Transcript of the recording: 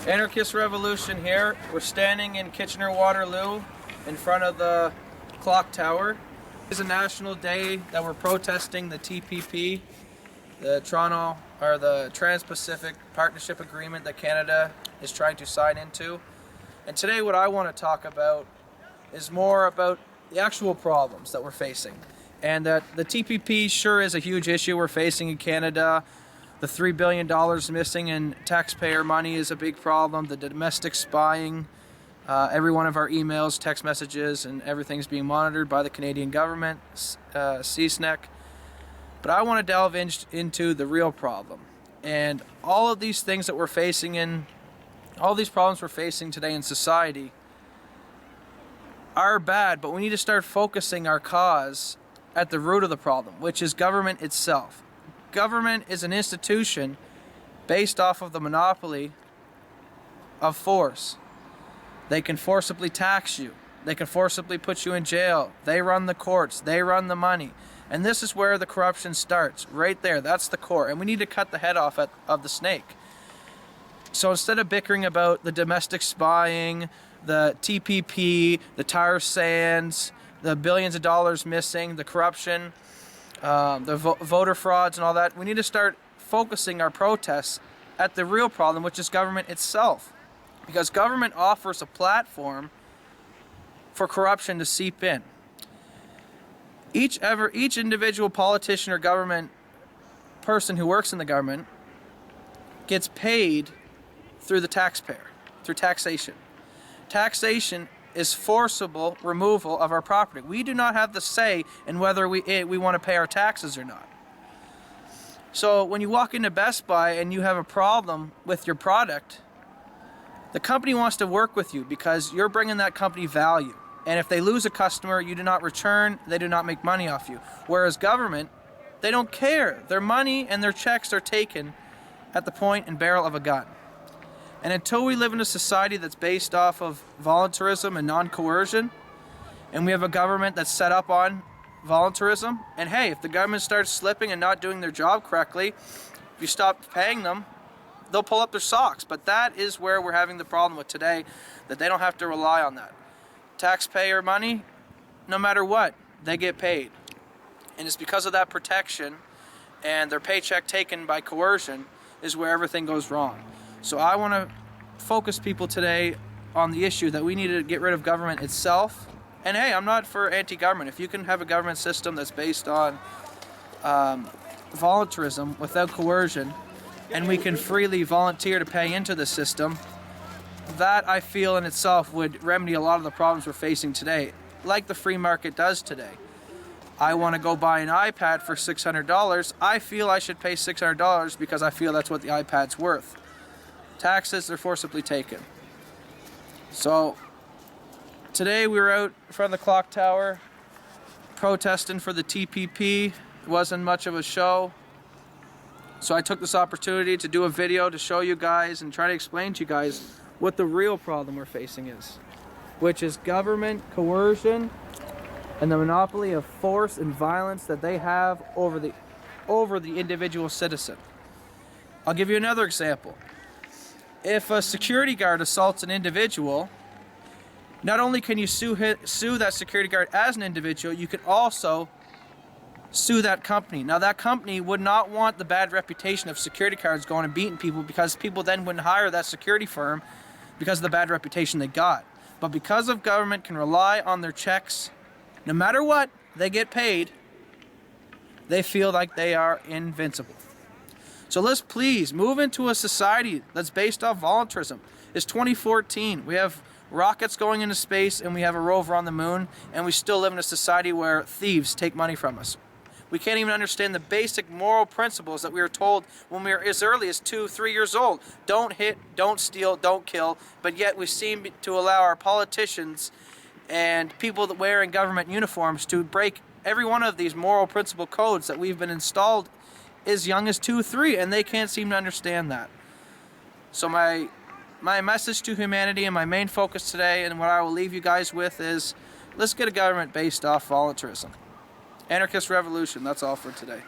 Anarchist revolution here. We're standing in Kitchener-Waterloo in front of the clock tower. It's a national day that we're protesting the TPP, the Trans-Pacific Partnership Agreement that Canada is trying to sign into. And today what I want to talk about is more about the actual problems that we're facing. And that the TPP sure is a huge issue we're facing in Canada. The $3 billion missing in taxpayer money is a big problem. The domestic spying, every one of our emails, text messages, and everything's being monitored by the Canadian government, CSEC. But I want to delve into the real problem. And all of these things that we're facing all these problems we're facing today in society are bad, but we need to start focusing our cause at the root of the problem, which is government itself. Government is an institution based off of the monopoly of force. They can forcibly tax you. They can forcibly put you in jail. They run the courts. They run the money. And this is where the corruption starts, right there. That's the core. And we need to cut the head off of the snake. So instead of bickering about the domestic spying, the TPP, the tar sands, the billions of dollars missing, the corruption, the voter frauds and all that, we need to start focusing our protests at the real problem, which is government itself. Because government offers a platform for corruption to seep in. Each individual politician or government person who works in the government gets paid through the taxpayer, through taxation. Taxation is forcible removal of our property. We do not have the say in whether we want to pay our taxes or not. So when you walk into Best Buy and you have a problem with your product, the company wants to work with you because you're bringing that company value. And if they lose a customer, you do not return, they do not make money off you. Whereas government, they don't care. Their money and their checks are taken at the point and barrel of a gun. And until we live in a society that's based off of voluntarism and non-coercion, and we have a government that's set up on voluntarism, and hey, if the government starts slipping and not doing their job correctly, if you stop paying them, they'll pull up their socks. But that is where we're having the problem with today, that they don't have to rely on that. Taxpayer money, no matter what, they get paid. And it's because of that protection and their paycheck taken by coercion is where everything goes wrong. So I want to focus people today on the issue that we need to get rid of government itself. And hey, I'm not for anti-government. If you can have a government system that's based on voluntarism without coercion, and we can freely volunteer to pay into the system, that I feel in itself would remedy a lot of the problems we're facing today, like the free market does today. I want to go buy an iPad for $600. I feel I should pay $600 because I feel that's what the iPad's worth. Taxes are forcibly taken. So today we were out in front of the clock tower protesting for the TPP. It wasn't much of a show. So I took this opportunity to do a video to show you guys and try to explain to you guys what the real problem we're facing is, which is government coercion and the monopoly of force and violence that they have over the individual citizen. I'll give you another example. If a security guard assaults an individual, not only can you sue that security guard as an individual, you can also sue that company. Now that company would not want the bad reputation of security guards going and beating people, because people then wouldn't hire that security firm because of the bad reputation they got. But because of government can rely on their checks, no matter what, they get paid, they feel like they are invincible. So let's please move into a society that's based off voluntarism. It's 2014. We have rockets going into space and we have a rover on the moon, and we still live in a society where thieves take money from us. We can't even understand the basic moral principles that we were told when we were as early as 2-3 years old. Don't hit, don't steal, don't kill. But yet we seem to allow our politicians and people that wear in government uniforms to break every one of these moral principle codes that we've been installed as young as 2-3, and they can't seem to understand that. So my message to humanity and my main focus today, and what I will leave you guys with, is let's get a government based off voluntarism. Anarchist revolution, that's all for today.